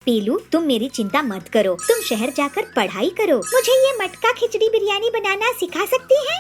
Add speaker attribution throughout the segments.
Speaker 1: पीलू, तुम मेरी चिंता मत करो, तुम शहर जाकर पढ़ाई करो। मुझे ये मटका खिचड़ी बिरयानी बनाना सिखा सकती हैं?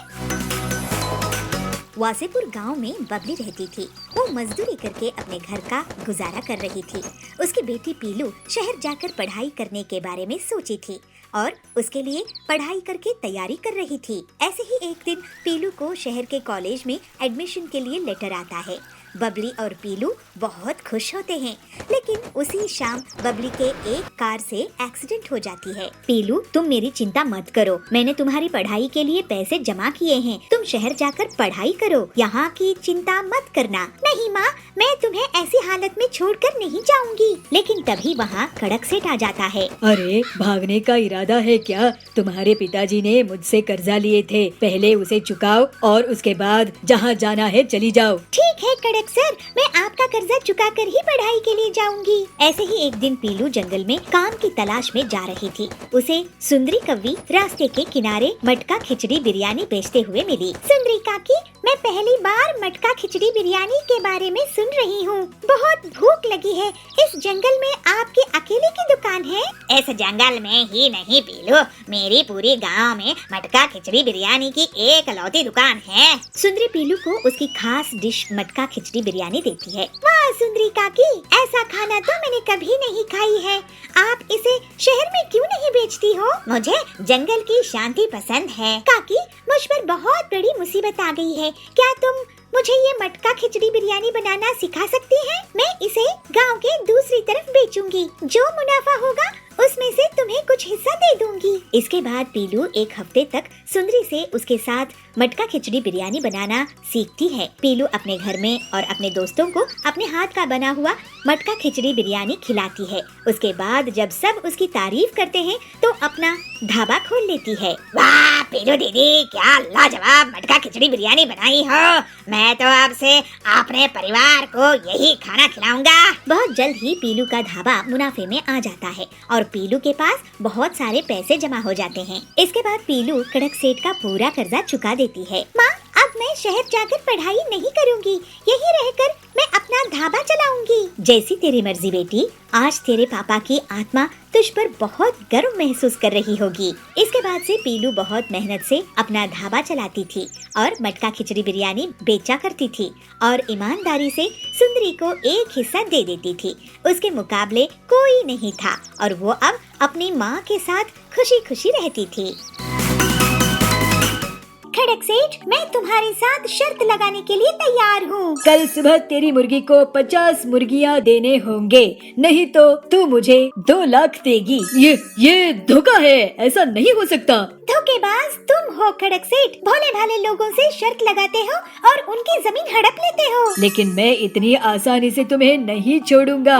Speaker 1: वासेपुर गांव में बबली रहती थी। वो मजदूरी करके अपने घर का गुजारा कर रही थी। उसकी बेटी पीलू शहर जाकर पढ़ाई करने के बारे में सोची थी और उसके लिए पढ़ाई करके तैयारी कर रही थी। ऐसे ही एक दिन पीलू को शहर के कॉलेज में एडमिशन के लिए लेटर आता है। बबली और पीलू बहुत खुश होते हैं, लेकिन उसी शाम बबली के एक कार से एक्सीडेंट हो जाती है। पीलू, तुम मेरी चिंता मत करो, मैंने तुम्हारी पढ़ाई के लिए पैसे जमा किए हैं, तुम शहर जाकर पढ़ाई करो, यहाँ की चिंता मत करना। नहीं माँ, मैं तुम्हें ऐसी हालत में छोड़कर नहीं जाऊंगी। लेकिन तभी वहाँ कड़क सेठ आ जाता है।
Speaker 2: अरे, भागने का इरादा है क्या? तुम्हारे पिताजी ने मुझसे कर्जा लिए थे, पहले उसे चुकाओ और उसके बाद जहाँ जाना है चली जाओ।
Speaker 1: ठीक है कड़क सर, मैं आपका कर्जा चुका कर ही पढ़ाई के लिए जाऊंगी। ऐसे ही एक दिन पीलू जंगल में काम की तलाश में जा रही थी। उसे सुंदरी कव्वी रास्ते के किनारे मटका खिचड़ी बिरयानी बेचते हुए मिली। सुंदरी काकी, मैं पहली बार मटका खिचड़ी बिरयानी के बारे में सुन रही हूँ। बहुत भूख लगी है। इस जंगल में आपके अकेले की दुकान है?
Speaker 3: इस जंगल में ही नहीं पीलू, मेरी पूरी गांव में मटका खिचड़ी बिरयानी की एक लौती दुकान है।
Speaker 1: सुंदरी पीलू को उसकी खास डिश मटका खिचड़ी बिरयानी देती है। वाह सुंदरी काकी, ऐसा खाना तो मैंने कभी नहीं खाई है। आप इसे शहर में क्यों नहीं बेचती हो?
Speaker 3: मुझे जंगल की शांति पसंद है।
Speaker 1: काकी, मुझ पर बहुत बड़ी मुसीबत आ गई है। क्या तुम मुझे ये मटका खिचड़ी बिरयानी बनाना सिखा सकती हैं? मैं इसे गांव के दूसरी तरफ बेचूंगी। जो मुनाफा होगा उसमें से तुम्हें कुछ हिस्सा दे दूंगी। इसके बाद पीलू एक हफ्ते तक सुंदरी से उसके साथ मटका खिचड़ी बिरयानी बनाना सीखती है। पीलू अपने घर में और अपने दोस्तों को अपने हाथ का बना हुआ मटका खिचड़ी बिरयानी खिलाती है। उसके बाद जब सब उसकी तारीफ करते हैं तो अपना ढाबा खोल लेती है।
Speaker 3: वाह पीलू दीदी, क्या लाजवाब मटका खिचड़ी बिरयानी बनाई हो। मैं तो अब से अपने परिवार को यही खाना खिलाऊंगा।
Speaker 1: बहुत जल्द ही पीलू का ढाबा मुनाफे में आ जाता है और पीलू के पास बहुत सारे पैसे जमा हो जाते हैं। इसके बाद पीलू कड़क सेठ का पूरा कर्जा चुका देती है। माँ, अब मैं शहर जाकर पढ़ाई नहीं करूँगी, यही रहकर मैं अपना ढाबा चलाऊंगी। जैसी तेरी मर्जी बेटी, आज तेरे पापा की आत्मा तुझ पर बहुत गर्व महसूस कर रही होगी। इसके बाद से पीलू बहुत मेहनत से अपना ढाबा चलाती थी और मटका खिचड़ी बिरयानी बेचा करती थी और ईमानदारी से सुंदरी को एक हिस्सा दे देती थी। उसके मुकाबले कोई नहीं था और वो अब अपनी माँ के साथ खुशी खुशी रहती थी। खड़क सेठ, मैं तुम्हारे साथ शर्त लगाने के लिए तैयार हूँ।
Speaker 2: कल सुबह तेरी मुर्गी को 50 मुर्गियाँ देने होंगे, नहीं तो तू मुझे 2 लाख देगी। ये धोखा है, ऐसा नहीं हो सकता।
Speaker 1: धोखेबाज तुम हो खड़क सेठ, भोले भाले लोगों से शर्त लगाते हो और उनकी जमीन हड़प लेते हो।
Speaker 2: लेकिन मैं इतनी आसानी से तुम्हें नहीं छोड़ूंगा।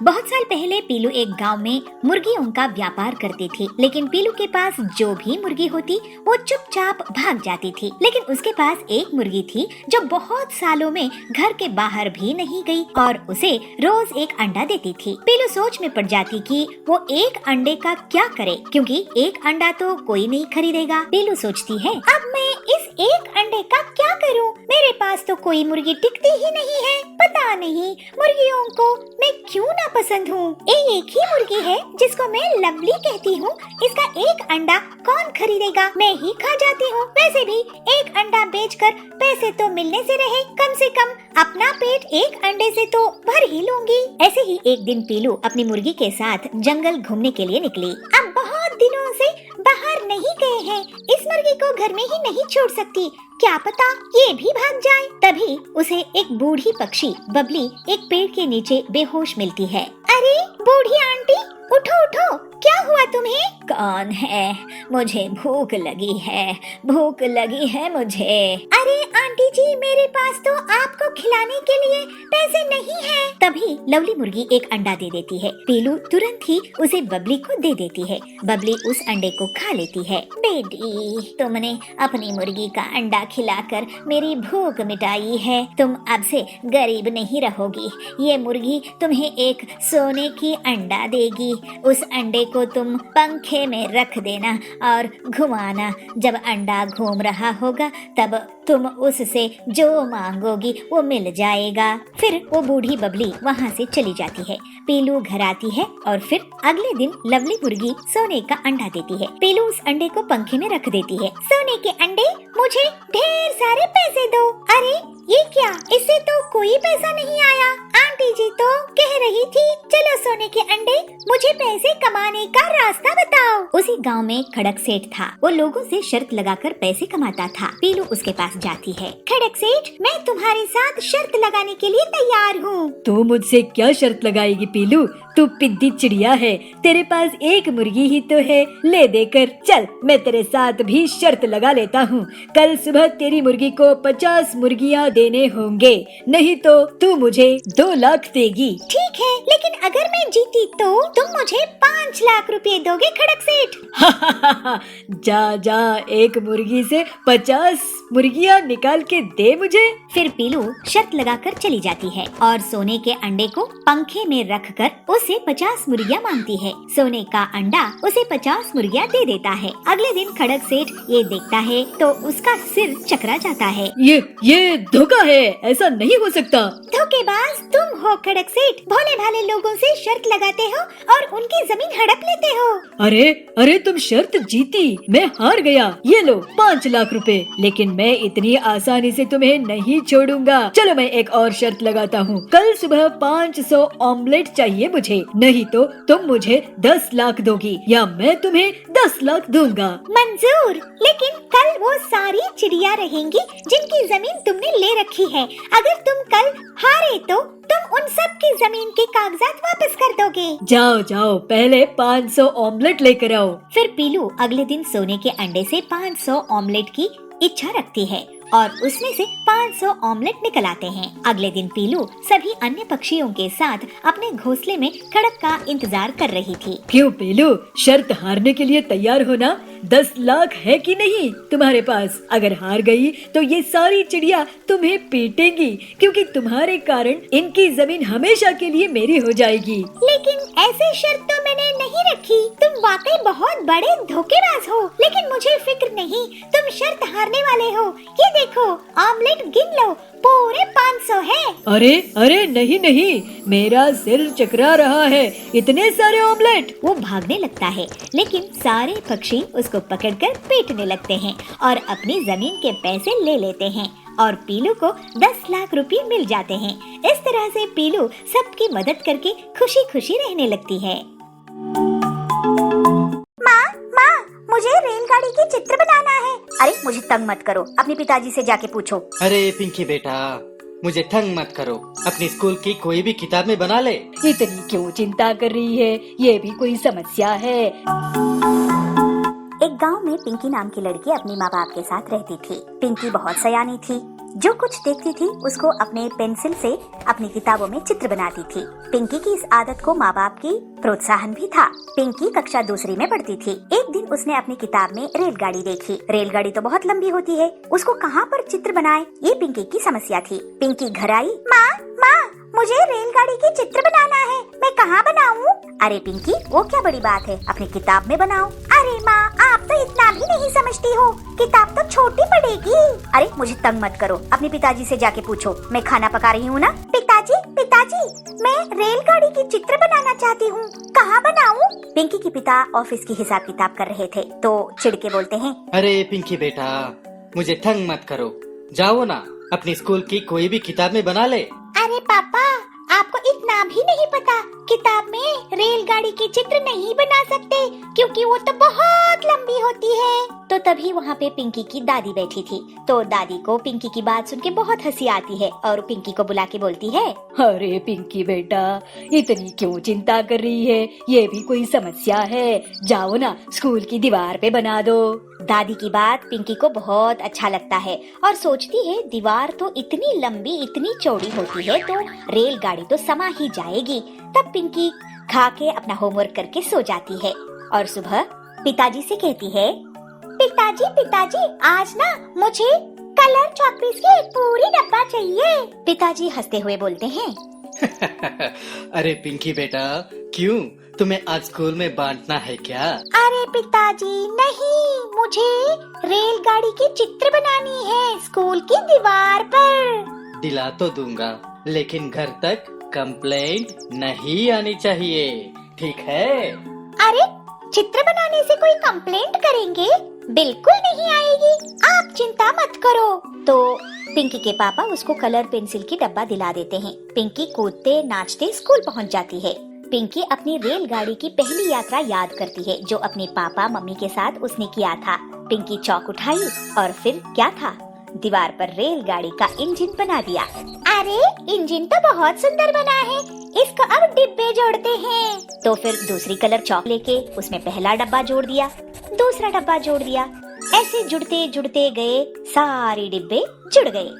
Speaker 1: बहुत साल पहले पीलू एक गांव में मुर्गियों का व्यापार करती थी, लेकिन पीलू के पास जो भी मुर्गी होती वो चुपचाप भाग जाती थी। लेकिन उसके पास एक मुर्गी थी जो बहुत सालों में घर के बाहर भी नहीं गई और उसे रोज एक अंडा देती थी। पीलू सोच में पड़ जाती कि वो एक अंडे का क्या करे, क्योंकि एक अंडा तो कोई नहीं खरीदेगा। पीलू सोचती है, अब मैं इस एक अंडे का क्या करूं? मेरे पास तो कोई मुर्गी टिकती ही नहीं है। पता नहीं मुर्गियों को मैं क्यों ना पसंद हूँ। एक ही मुर्गी है जिसको मैं लवली कहती हूँ, इसका एक अंडा कौन खरीदेगा? मैं ही खा जाती हूँ। वैसे भी एक अंडा बेचकर पैसे तो मिलने से रहे, कम से कम अपना पेट एक अंडे से तो भर ही लूंगी। ऐसे ही एक दिन पीलू अपनी मुर्गी के साथ जंगल घूमने के लिए निकली। अब बहुत दिनों से बाहर नहीं गए हैं, इस मुर्गी को घर में ही नहीं छोड़ सकती, क्या पता ये भी भाग जाए। तभी उसे एक बूढ़ी पक्षी बबली एक पेड़ के नीचे बेहोश मिलती है। अरे बूढ़ी आंटी, उठो उठो, क्या हुआ तुम्हें?
Speaker 3: कौन है? मुझे भूख लगी है, भूख लगी है मुझे।
Speaker 1: अरे आंटी जी, मेरे पास तो आपको खिलाने के लिए पैसे नहीं हैं। तभी लवली मुर्गी एक अंडा दे देती है। पीलू तुरंत ही उसे बबली को दे देती है। बबली उस अंडे को खा लेती है।
Speaker 3: बेटी, तुमने अपनी मुर्गी का अंडा खिलाकर मेरी भूख मिटाई है। तुम अब से गरीब नहीं रहोगी। ये मुर्गी तुम्हें एक सोने की अंडा देगी। उस अंडे को तुम पंखे में रख देना और घुमाना। जब अंडा घूम रहा होगा तब तुम उससे जो मांगोगी वो मिल जाएगा। फिर वो बूढ़ी बबली वहाँ से चली जाती है। पीलू घर आती है और फिर अगले दिन लवली मुर्गी सोने का अंडा देती है। पीलू उस अंडे को पंखे में रख देती है। सोने के अंडे, मुझे ढेर सारे पैसे दो। अरे ये क्या, इससे तो कोई पैसा नहीं आया। आंटी जी तो कह रही थी चलो सोने के अंडे, मुझे पैसे कमाने का रास्ता बताओ। उसी गांव में खड़क सेठ था। वो लोगों से शर्त लगाकर पैसे कमाता था। पीलू उसके पास जाती है। खड़क सेठ, मैं तुम्हारे साथ शर्त लगाने के लिए तैयार हूँ।
Speaker 2: तू मुझसे क्या शर्त लगाएगी पीलू? तू पिद्दी चिड़िया है, तेरे पास एक मुर्गी ही तो है, ले देकर चल। मैं तेरे साथ भी शर्त लगा लेता हूँ। कल सुबह तेरी मुर्गी को 50 मुर्गियाँ देने होंगे, नहीं तो तू मुझे 2 लाख देगी।
Speaker 3: ठीक है, लेकिन अगर मैं जीती तो तुम मुझे 5 लाख रुपए दोगे खड़क सेठ।
Speaker 2: जा जा, एक मुर्गी से 50 मुर्गियाँ निकाल के दे मुझे।
Speaker 1: फिर पीलू शर्त लगाकर चली जाती है और सोने के अंडे को पंखे में रखकर उसे 50 मुर्गियाँ मांगती है। सोने का अंडा उसे 50 मुर्गियाँ दे देता है। अगले दिन खड़क सेठ ये देखता है तो उसका सिर चकरा जाता है।
Speaker 2: ये धोखा है, ऐसा नहीं हो सकता।
Speaker 3: धोखेबाज तुम हो खड़क सेठ। भोले भाले लोगों से शर्त लगाते हो और उनकी जमीन हड़प लेते हो।
Speaker 2: अरे तुम शर्त जीती, मैं हार गया। ये लो 5 लाख रुपए, लेकिन मैं इतनी आसानी से तुम्हें नहीं छोड़ूंगा। चलो मैं एक और शर्त लगाता हूँ। कल सुबह 500 ऑमलेट चाहिए मुझे, नहीं तो तुम मुझे 10 लाख दोगी या मैं तुम्हें 10 लाख दूंगा।
Speaker 3: मंजूर, लेकिन कल वो सारी चिड़िया रहेंगी जिनकी जमीन तुमने ले रखी है। अगर तुम कल हारे तो तुम उन सब की जमीन के कागजात वापस कर दोगे।
Speaker 2: जाओ जाओ, पहले 500 ऑमलेट लेकर आओ।
Speaker 1: फिर पीलू अगले दिन सोने के अंडे से 500 ऑमलेट की इच्छा रखती है और उसमें से 500 ऑमलेट निकल आते हैं। अगले दिन पीलू सभी अन्य पक्षियों के साथ अपने घोंसले में खड़क का इंतजार कर रही थी।
Speaker 2: क्यों पीलू, शर्त हारने के लिए तैयार हो ना? 10 लाख है कि नहीं तुम्हारे पास? अगर हार गई तो ये सारी चिड़िया तुम्हें पीटेंगी, क्योंकि तुम्हारे कारण इनकी जमीन हमेशा के लिए मेरी हो जाएगी।
Speaker 3: लेकिन ऐसी शर्त तो मैंने नहीं रखी। तुम वाकई बहुत बड़े धोखेबाज हो। लेकिन मुझे फिक्र नहीं, तुम शर्त हारने वाले हो। ये देखो, ऑमलेट गिन लो, पूरे 500 है।
Speaker 2: अरे नहीं, मेरा सिर चकरा रहा है, इतने सारे ऑमलेट।
Speaker 1: वो भागने लगता है, लेकिन सारे पक्षी उसको पकड़कर पीटने लगते हैं और अपनी जमीन के पैसे ले लेते हैं और पीलू को 10 लाख रुपए मिल जाते हैं। इस तरह से पीलू सबकी मदद करके खुशी खुशी रहने लगती है।
Speaker 3: माँ, मुझे रेलगाड़ी की चित्र बनाना है। अरे मुझे तंग मत करो, अपने पिताजी से जाके पूछो।
Speaker 4: अरे पिंकी बेटा, मुझे तंग मत करो, अपनी स्कूल की कोई भी किताब में बना ले।
Speaker 2: इतनी क्यों चिंता कर रही है? ये भी कोई समस्या है?
Speaker 1: एक गांव में पिंकी नाम की लड़की अपने माँ बाप के साथ रहती थी। पिंकी बहुत सयानी थी। जो कुछ देखती थी उसको अपने पेंसिल से अपनी किताबों में चित्र बनाती थी। पिंकी की इस आदत को माँ बाप की प्रोत्साहन भी था। पिंकी कक्षा 2 में पढ़ती थी। एक दिन उसने अपनी किताब में रेलगाड़ी देखी। रेलगाड़ी तो बहुत लंबी होती है, उसको कहाँ पर चित्र बनाए, ये पिंकी की समस्या थी। पिंकी घर आई। माँ, मुझे रेलगाड़ी की चित्र बनाना है, मैं कहाँ बनाऊँ? अरे पिंकी, वो क्या बड़ी बात है, अपनी किताब में बनाओ। अरे माँ, आप तो इतना भी नहीं समझती हो, किताब तो छोटी पड़ेगी। अरे मुझे तंग मत करो, अपने पिताजी से जाके पूछो, मैं खाना पका रही हूँ ना। पिताजी, मैं रेलगाड़ी की चित्र बनाना चाहती हूँ, कहाँ बनाऊँ? पिंकी के पिता ऑफिस की हिसाब किताब कर रहे थे तो चिढ़ के बोलते हैं,
Speaker 4: अरे पिंकी बेटा, मुझे तंग मत करो, जाओ ना, अपनी स्कूल की कोई भी किताब में बना ले।
Speaker 3: अरे पापा, आपको इतना भी नहीं पता, किताब में रेलगाड़ी के चित्र नहीं बना सकते क्योंकि वो तो बहुत लंबी होती है।
Speaker 1: तो तभी वहाँ पे पिंकी की दादी बैठी थी। तो दादी को पिंकी की बात सुन के बहुत हंसी आती है और पिंकी को बुला के बोलती है,
Speaker 2: अरे पिंकी बेटा, इतनी क्यों चिंता कर रही है? ये भी कोई समस्या है? जाओ ना, स्कूल की दीवार पे बना दो।
Speaker 1: दादी की बात पिंकी को बहुत अच्छा लगता है और सोचती है दीवार तो इतनी लंबी इतनी चौड़ी होती है तो रेलगाड़ी तो समा ही जाएगी। तब पिंकी खा के अपना होमवर्क करके सो जाती है और सुबह पिताजी से कहती है,
Speaker 3: पिताजी, आज ना मुझे कलर चॉकपीस की एक पूरी डब्बा चाहिए।
Speaker 1: पिताजी हंसते हुए बोलते हैं,
Speaker 4: अरे पिंकी बेटा, क्यों, तुम्हें आज स्कूल में बांटना है क्या?
Speaker 3: अरे पिताजी नहीं, मुझे रेलगाड़ी की चित्र बनानी है स्कूल की दीवार पर।
Speaker 4: दिला तो दूंगा, लेकिन घर तक कंप्लेंट नहीं आनी चाहिए, ठीक है?
Speaker 3: अरे चित्र बनाने से कोई कंप्लेंट करेंगे? बिल्कुल नहीं आएगी, आप चिंता मत करो। तो पिंकी के पापा उसको कलर पेंसिल की डब्बा दिला देते हैं। पिंकी कूदते नाचते स्कूल पहुंच जाती है। पिंकी अपनी रेलगाड़ी की पहली यात्रा याद करती है जो अपने पापा मम्मी के साथ उसने किया था। पिंकी चौक उठाई और फिर क्या था, दीवार पर रेलगाड़ी का इंजन बना दिया। अरे इंजन तो बहुत सुंदर बना है, इसको अब डिब्बे जोड़ते हैं। तो फिर दूसरी कलर चौक लेके उसमें पहला डब्बा जोड़ दिया, दूसरा डब्बा जोड़ दिया। ऐसे जुड़ते जुड़ते गए, सारे डिब्बे जुड़ गए।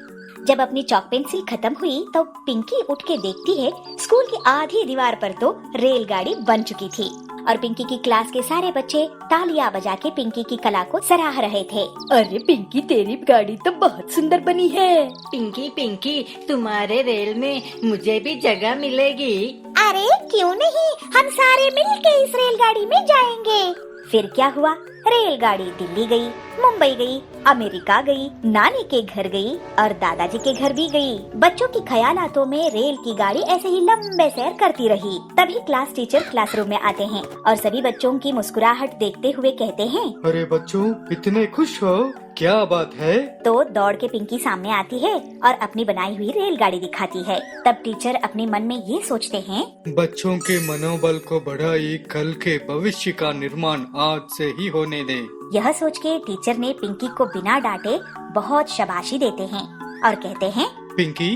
Speaker 3: जब अपनी चौक पेंसिल खत्म हुई तो पिंकी उठ के देखती है स्कूल की आधी दीवार पर तो रेलगाड़ी बन चुकी थी और पिंकी की क्लास के सारे बच्चे तालियां बजा के पिंकी की कला को सराह रहे थे।
Speaker 2: अरे पिंकी, तेरी गाड़ी तो बहुत सुंदर बनी है।
Speaker 5: पिंकी पिंकी, तुम्हारे रेल में मुझे भी जगह मिलेगी?
Speaker 3: अरे क्यों नहीं, हम सारे मिलके इस रेलगाड़ी में जाएंगे। फिर क्या हुआ, रेलगाड़ी दिल्ली गई, मुंबई गई, अमेरिका गई, नानी के घर गई और दादाजी के घर भी गई। बच्चों की ख्यालातों में रेल की गाड़ी ऐसे ही लंबे सैर करती रही। तभी क्लास टीचर क्लासरूम में आते हैं और सभी बच्चों की मुस्कुराहट देखते हुए कहते हैं,
Speaker 4: अरे बच्चों, इतने खुश हो, क्या बात है?
Speaker 3: तो दौड़ के पिंकी सामने आती है और अपनी बनाई हुई रेलगाड़ी दिखाती है। तब टीचर अपने मन में ये सोचते हैं,
Speaker 6: बच्चों के मनोबल को बढ़ाई, कल के भविष्य का निर्माण आज से ही होने दे।
Speaker 3: यह सोच के टीचर ने पिंकी को बिना डांटे बहुत शाबाशी देते हैं और कहते हैं,
Speaker 6: पिंकी,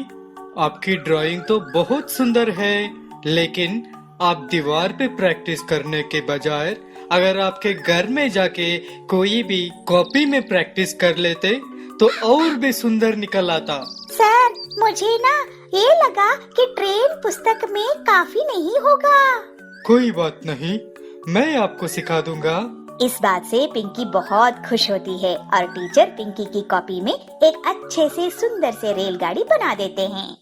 Speaker 6: आपकी ड्राइंग तो बहुत सुंदर है, लेकिन आप दीवार पे प्रैक्टिस करने के बजाय अगर आपके घर में जाके कोई भी कॉपी में प्रैक्टिस कर लेते तो और भी सुंदर निकल आता।
Speaker 3: सर मुझे ना ये लगा कि ट्रेन पुस्तक में काफी नहीं होगा।
Speaker 6: कोई बात नहीं, मैं आपको सिखा दूंगा।
Speaker 3: इस बात से पिंकी बहुत खुश होती है और टीचर पिंकी की कॉपी में एक अच्छे से सुंदर से रेलगाड़ी बना देते हैं।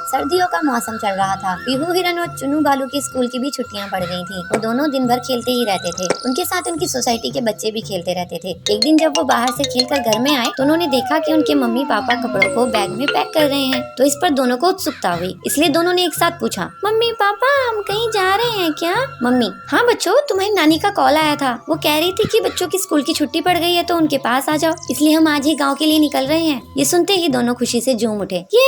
Speaker 7: सर्दियों का मौसम चल रहा था। पीहू हिरन और चुनू बालू की स्कूल की भी छुट्टियां पड़ गई थी। वो दोनों दिन भर खेलते ही रहते थे। उनके साथ उनकी सोसाइटी के बच्चे भी खेलते रहते थे। एक दिन जब वो बाहर से खेलकर घर में आए तो उन्होंने देखा कि उनके मम्मी पापा कपड़ों को बैग में पैक कर रहे हैं। तो इस पर दोनों को उत्सुकता हुई, इसलिए दोनों ने एक साथ पूछा, मम्मी पापा हम कहीं जा रहे हैं क्या? मम्मी, हाँ बच्चों, तुम्हारी नानी का कॉल आया था। वो कह रही थी कि बच्चों की स्कूल की छुट्टी पड़ गई है तो उनके पास आ जाओ, इसलिए हम आज ही गाँव के लिए निकल रहे हैं। ये सुनते ही दोनों खुशी से झूम उठे। ये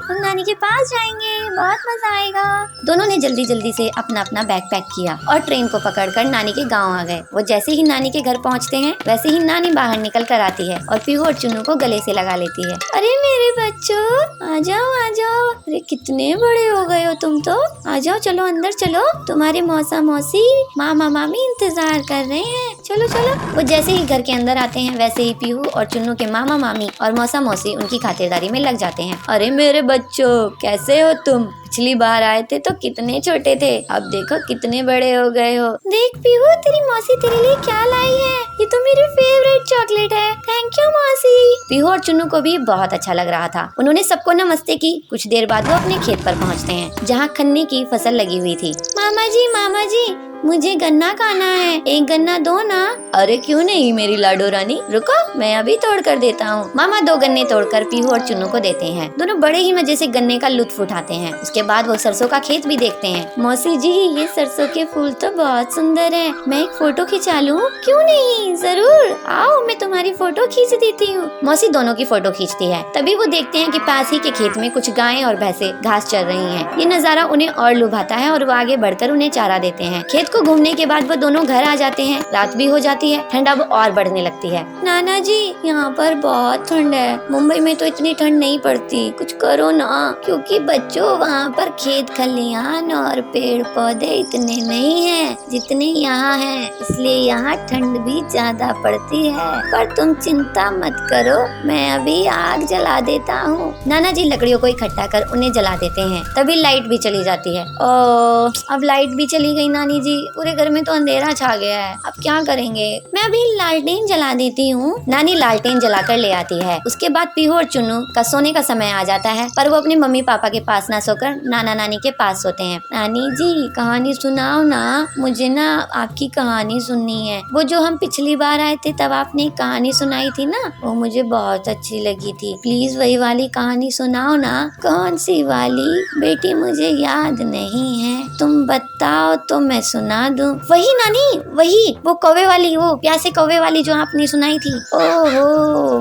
Speaker 7: हम नानी के पास जाएंगे, बहुत मजा आएगा। दोनों ने जल्दी जल्दी से अपना अपना बैग पैक किया और ट्रेन को पकड़कर नानी के गांव आ गए। वो जैसे ही नानी के घर पहुंचते हैं वैसे ही नानी बाहर निकल कर आती है और पीहू और चुन्नू को गले से लगा लेती है। अरे मेरे बच्चों, आ जाओ आ जाओ। अरे कितने बड़े हो गए हो तुम तो, आ जाओ, चलो अंदर चलो, तुम्हारे मौसा मौसी मामा मामी इंतजार कर रहे हैं, चलो चलो। वो जैसे ही घर के अंदर आते हैं वैसे ही पीहू और चुन्नू के मामा मामी और मौसा मौसी उनकी खातिरदारी में लग जाते हैं। अरे मेरे बच्चों, कैसे हो तुम? पिछली बार आए थे तो कितने छोटे थे, अब देखो कितने बड़े हो गए हो। देख पीहू, तेरी मौसी तेरे लिए क्या लाई है, ये तो मेरी फेवरेट चॉकलेट है। थैंक यू मौसी। पीहू और चुन्नू को भी बहुत अच्छा लग रहा था। उन्होंने सबको नमस्ते की। कुछ देर बाद वो अपने खेत पर पहुँचते हैं जहाँ गन्ने की फसल लगी हुई थी। मामा जी मुझे गन्ना खाना है, एक गन्ना दो ना। अरे क्यों नहीं मेरी लाडो रानी, रुको मैं अभी तोड़ कर देता हूँ। मामा 2 गन्ने तोड़कर पीहू और चुन्नू को देते हैं। दोनों बड़े ही मजे से गन्ने का लुत्फ उठाते हैं। उसके बाद वो सरसों का खेत भी देखते हैं। मौसी जी, ये सरसों के फूल तो बहुत सुंदर है, मैं एक फोटो खिंचा लूँ? क्यों नहीं, जरूर आओ, मैं तुम्हारी फोटो खींच देती हूँ। मौसी दोनों की फोटो खींचती है। तभी वो देखते हैं कि पास ही के खेत में कुछ गायें और भैंसे घास चर रही हैं। ये नजारा उन्हें और लुभाता है और वो आगे बढ़कर उन्हें चारा देते हैं। खेत को घूमने के बाद वो दोनों घर आ जाते हैं। रात भी हो जाती है, ठंड अब और बढ़ने लगती है। नाना जी, यहाँ पर बहुत ठंड है, मुंबई में तो इतनी ठंड नहीं पड़ती, कुछ करो ना। क्योंकि बच्चों, वहाँ पर खेत खलिहान और पेड़ पौधे इतने नहीं हैं जितने यहाँ हैं, इसलिए यहाँ ठंड भी ज्यादा पड़ती है। पर तुम चिंता मत करो, मैं अभी आग जला देता हूँ। नाना जी लकड़ियों को इकट्ठा कर उन्हें जला देते हैं। तभी लाइट भी चली जाती है। अब लाइट भी चली गई नानी जी, पूरे घर में तो अंधेरा छा गया है, अब क्या करेंगे? मैं अभी लालटेन जला देती हूँ। नानी लालटेन जलाकर ले आती है। उसके बाद पीहू और चुन्नू का सोने का समय आ जाता है, पर वो अपने मम्मी पापा के पास ना सोकर नाना नानी के पास सोते हैं। नानी जी कहानी सुनाओ ना, मुझे ना आपकी कहानी सुननी है। वो जो हम पिछली बार आए थे तब आपने एक कहानी सुनाई थी ना, वो मुझे बहुत अच्छी लगी थी। प्लीज वही वाली कहानी सुनाओ ना। कौन सी वाली बेटी, मुझे याद नहीं है, तुम बताओ तो मैं सुना दूं। वही नानी, वही वो कौवे वाली, वो प्यासे कौवे वाली जो आपने सुनाई थी। ओहो,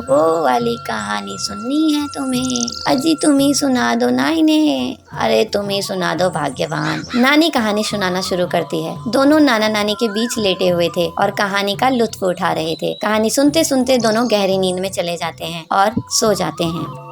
Speaker 7: वो वाली कहानी सुननी है तुम्हें? अजी तुम ही सुना दो ना इन्हें। अरे तुम ही सुना दो भाग्यवान। नानी कहानी सुनाना शुरू करती है। दोनों नाना नानी के बीच लेटे हुए थे और कहानी का लुत्फ उठा रहे थे। कहानी सुनते सुनते दोनों गहरी नींद में चले जाते हैं और सो जाते हैं।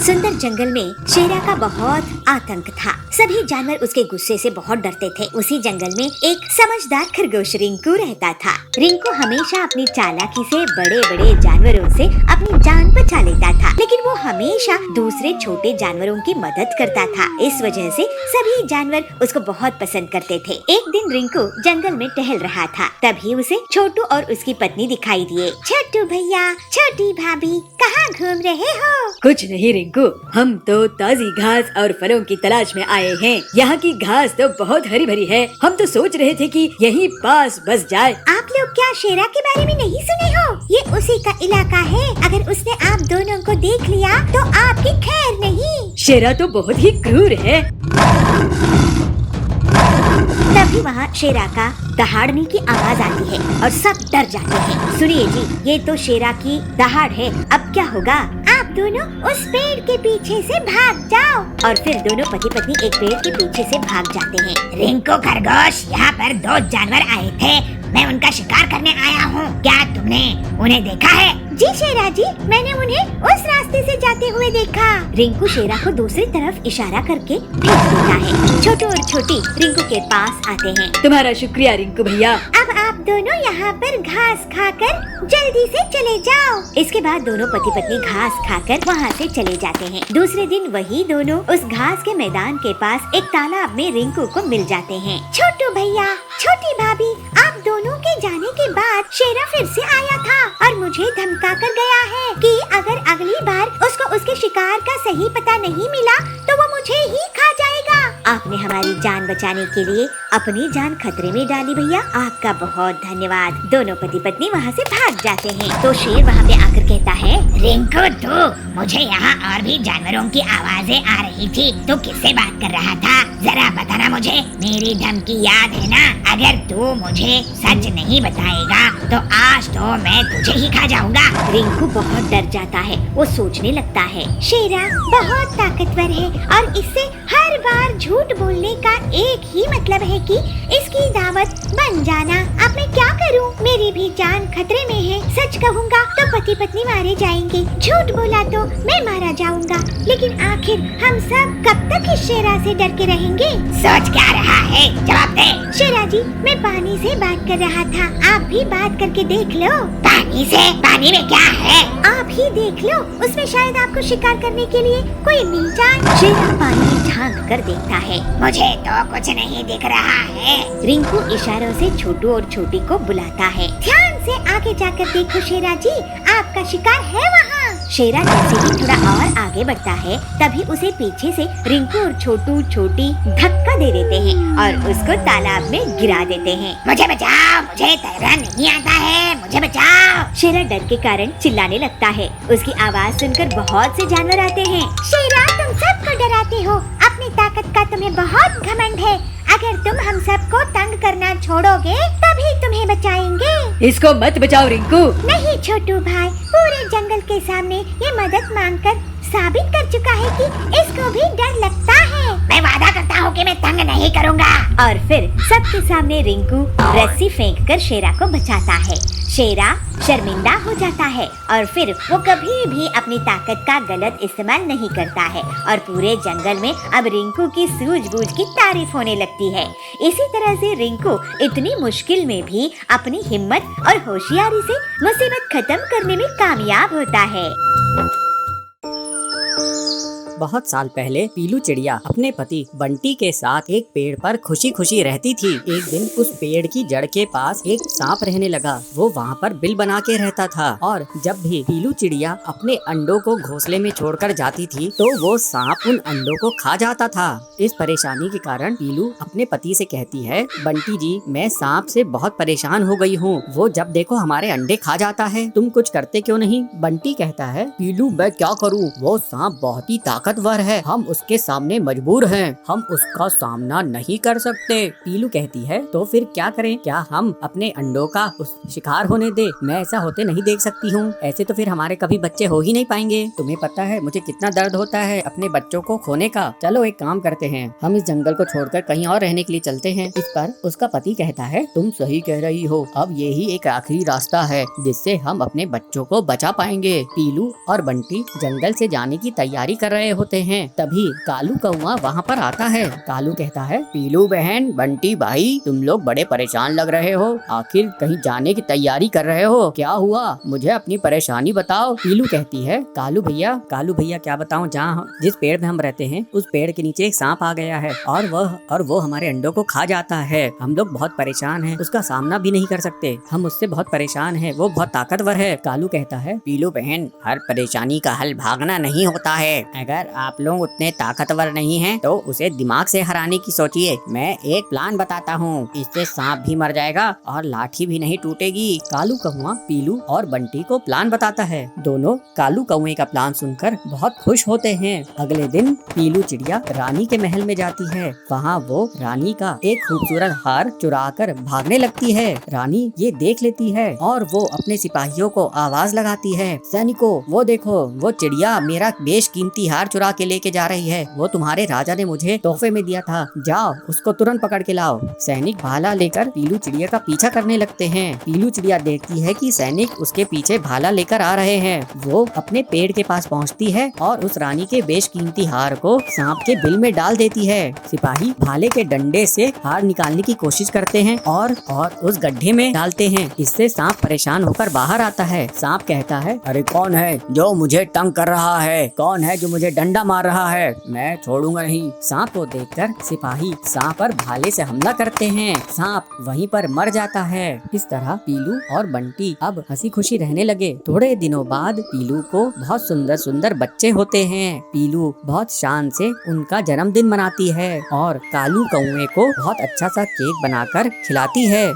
Speaker 1: सुंदर जंगल में शेरा का बहुत आतंक था। सभी जानवर उसके गुस्से से बहुत डरते थे। उसी जंगल में एक समझदार खरगोश रिंकू रहता था। रिंकू हमेशा अपनी चालाकी से बड़े बड़े जानवरों से अपनी जान बचा लेता था, लेकिन वो हमेशा दूसरे छोटे जानवरों की मदद करता था। इस वजह से सभी जानवर उसको बहुत पसंद करते थे। एक दिन रिंकू जंगल में टहल रहा था, तभी उसे छोटू और उसकी पत्नी दिखाई दिए।
Speaker 3: छोटू भैया, छोटी भाभी, कहाँ घूम रहे हो?
Speaker 2: कुछ नहीं रिंकू, हम तो ताजी घास और फलों की तलाश में आए हैं। यहाँ की घास तो बहुत हरी भरी है। हम तो सोच रहे थे कि यहीं पास बस जाए।
Speaker 3: आप लोग क्या शेरा के बारे में नहीं सुने हो? ये उसी का इलाका है। अगर उसने आप दोनों को देख लिया तो आपकी खैर नहीं।
Speaker 2: शेरा तो बहुत ही क्रूर है।
Speaker 1: तभी वहाँ शेरा का दहाड़ने की आवाज आती है और सब डर जाते हैं। सुनिए जी, ये तो शेरा की दहाड़ है, अब क्या होगा?
Speaker 3: आप दोनों उस पेड़ के पीछे से भाग जाओ।
Speaker 1: और फिर दोनों पति पत्नी एक पेड़ के पीछे से भाग जाते हैं।
Speaker 3: रिंकू खरगोश, यहाँ पर 2 जानवर आए थे, मैं उनका शिकार करने आया हूँ। क्या तुमने उन्हें देखा है? जी शेरा जी, मैंने उन्हें उस रास्ते से जाते हुए देखा।
Speaker 1: रिंकू शेरा को दूसरी तरफ इशारा करके भेज देता है। छोटू और छोटी रिंकू के पास आते हैं।
Speaker 2: तुम्हारा शुक्रिया रिंकू भैया।
Speaker 3: अब आप दोनों यहाँ पर घास खाकर जल्दी से चले जाओ।
Speaker 1: इसके बाद दोनों पति पत्नी घास खाकर वहाँ से चले जाते हैं। दूसरे दिन वही दोनों उस घास के मैदान के पास एक तालाब में रिंकू को मिल जाते हैं।
Speaker 3: छोटू भैया, छोटी भाभी, आप दोनों के जाने के बाद शेरा फिर से आया था और मुझे धमका कर गया है कि अगर अगली बार उसको उसके शिकार का सही पता नहीं मिला तो वो मुझे ही खा जाएगा।
Speaker 1: आपने हमारी जान बचाने के लिए अपनी जान खतरे में डाली भैया, आपका बहुत धन्यवाद। दोनों पति पत्नी वहाँ से भाग जाते हैं। तो शेर वहाँ पे आकर कहता है,
Speaker 3: रिंकू तू, मुझे यहाँ और भी जानवरों की आवाजें आ रही थी, तू किससे बात कर रहा था? जरा बताना मुझे, मेरी धमकी याद है ना? अगर तू मुझे सच नहीं बताएगा तो आज तो मैं तुझे ही खा जाऊंगा।
Speaker 1: रिंकू बहुत डर जाता है। वो सोचने लगता है,
Speaker 3: शेरा बहुत ताकतवर है और इससे हर बार झूठ बोलने का एक ही मतलब है कि इसकी दावत बन जाना। अब मैं क्या करूं? मेरी भी जान खतरे में है। सच कहूंगा तो पति पत्नी मारे जाएंगे, झूठ बोला तो मैं मारा जाऊंगा। लेकिन आखिर हम सब कब तक इस शेरा से डर के रहेंगे? सोच क्या रहा है? जवाब दे। शेरा जी, मैं पानी से बात कर रहा था, आप भी बात करके देख लो। पानी से? पानी में क्या है? आप ही देख लो, उसमें शायद आपको शिकार करने के लिए कोई मिल जाए।
Speaker 1: शेरा पानी में झांक कर देखता है।
Speaker 3: मुझे तो कुछ नहीं दिख रहा है।
Speaker 1: रिंकू इशारों से छोटू और छोटी को बुलाता है।
Speaker 3: ध्यान से आगे जाकर देखो शेरा जी, आपका शिकार है वहाँ।
Speaker 1: शेरा जैसे ही थोड़ा और आगे बढ़ता है, तभी उसे पीछे से रिंकू और छोटू छोटी धक्का दे देते हैं और उसको तालाब में गिरा देते हैं।
Speaker 3: मुझे बचाओ, मुझे तैरना नहीं आता है, मुझे बचाओ।
Speaker 1: शेरा डर के कारण चिल्लाने लगता है। उसकी आवाज सुनकर बहुत से जानवर आते हैं।
Speaker 3: शेरा, तुम सबको डराते हो, अपनी ताकत का तुम्हें बहुत घमंड है। अगर तुम हम सबको तंग करना छोड़ोगे तभी तुम्हें बचाएंगे।
Speaker 2: इसको मत बचाओ रिंकू।
Speaker 3: नहीं छोटू भाई, पूरे जंगल के सामने ये मदद मांगकर साबित कर चुका है कि इसको भी डर लगता है। मैं वादा करता हूँ कि मैं तंग नहीं करूँगा।
Speaker 1: और फिर सबके सामने रिंकू रस्सी फेंककर शेरा को बचाता है। शेरा शर्मिंदा हो जाता है और फिर वो कभी भी अपनी ताकत का गलत इस्तेमाल नहीं करता है और पूरे जंगल में अब रिंकू की सूझबूझ की तारीफ होने लगती है। इसी तरह से रिंकू इतनी मुश्किल में भी अपनी हिम्मत और होशियारी से मुसीबत खत्म करने में कामयाब होता है।
Speaker 8: बहुत साल पहले पीलू चिड़िया अपने पति बंटी के साथ एक पेड़ पर खुशी खुशी रहती थी। एक दिन उस पेड़ की जड़ के पास एक सांप रहने लगा। वो वहाँ पर बिल बना के रहता था और जब भी पीलू चिड़िया अपने अंडों को घोंसले में छोड़कर जाती थी तो वो सांप उन अंडों को खा जाता था। इस परेशानी के कारण पीलू अपने पति से कहती है, बंटी जी मैं सांप से बहुत परेशान हो गई हूँ। वो जब देखो हमारे अंडे खा जाता है, तुम कुछ करते क्यों नहीं? बंटी कहता है, पीलू मैं क्या करूँ, वो सांप बहुत ही ताकतवर है, हम उसके सामने मजबूर हैं, हम उसका सामना नहीं कर सकते। पीलू कहती है, तो फिर क्या करें? क्या हम अपने अंडों का उस शिकार होने दे? मैं ऐसा होते नहीं देख सकती हूँ। ऐसे तो फिर हमारे कभी बच्चे हो ही नहीं पाएंगे। तुम्हें पता है मुझे कितना दर्द होता है अपने बच्चों को खोने का। चलो एक काम करते हैं, हम इस जंगल को छोड़कर कहीं और रहने के लिए चलते हैं। इस पर उसका पति कहता है, तुम सही कह रही हो, अब यही एक आखिरी रास्ता है जिससे हम अपने बच्चों को बचा पाएंगे। पीलू और बंटी जंगल से जाने की तैयारी कर रहे होते हैं। तभी कालू कौआ वहाँ पर आता है। कालू कहता है, पीलू बहन, बंटी भाई, तुम लोग बड़े परेशान लग रहे हो, आखिर कहीं जाने की तैयारी कर रहे हो, क्या हुआ? मुझे अपनी परेशानी बताओ। पीलू कहती है, कालू भैया क्या बताऊं, जहाँ जिस पेड़ में हम रहते हैं उस पेड़ के नीचे एक सांप आ गया है और वो हमारे अंडों को खा जाता है। हम लोग बहुत परेशान हैं, उसका सामना भी नहीं कर सकते, हम उससे बहुत परेशान हैं, वो बहुत ताकतवर है। कालू कहता है, पीलू बहन, हर परेशानी का हल भागना नहीं होता है। अगर आप लोग उतने ताकतवर नहीं हैं तो उसे दिमाग से हराने की सोचिए। मैं एक प्लान बताता हूँ, इससे सांप भी मर जाएगा और लाठी भी नहीं टूटेगी। कालू कौआ पीलू और बंटी को प्लान बताता है। दोनों कालू कौए का प्लान सुनकर बहुत खुश होते हैं। अगले दिन पीलू चिड़िया रानी के महल में जाती है। वहाँ वो रानी का एक खूबसूरत हार चुराकर भागने लगती है। रानी ये देख लेती है और वो अपने सिपाहियों को आवाज लगाती है, सैनिकों वो देखो, वो चिड़िया मेरा बेशकीमती हार चुरा के लेके जा रही है। वो तुम्हारे राजा ने मुझे तोहफे में दिया था, जाओ उसको तुरंत पकड़ के लाओ। सैनिक भाला लेकर पीलू चिड़िया का पीछा करने लगते हैं। पीलू चिड़िया देखती है कि सैनिक उसके पीछे भाला लेकर आ रहे हैं। वो अपने पेड़ के पास पहुंचती है और उस रानी के बेशकीमती हार को सांप के बिल में डाल देती है। सिपाही भाले के डंडे से हार निकालने की कोशिश करते हैं और उस गड्ढे में डालते हैं। इससे सांप परेशान होकर बाहर आता है। सांप कहता है, अरे कौन है जो मुझे तंग कर रहा है? कौन है जो मुझे डंडा मार रहा है? मैं छोड़ूंगा नहीं। सांप को देखकर सिपाही सांप पर भाले से हमला करते हैं। सांप वहीं पर मर जाता है। इस तरह पीलू और बंटी अब हंसी खुशी रहने लगे। थोड़े दिनों बाद पीलू को बहुत सुंदर सुंदर बच्चे होते हैं। पीलू बहुत शान से उनका जन्मदिन मनाती है और कालू कौए को बहुत अच्छा सा केक बनाकर खिलाती है।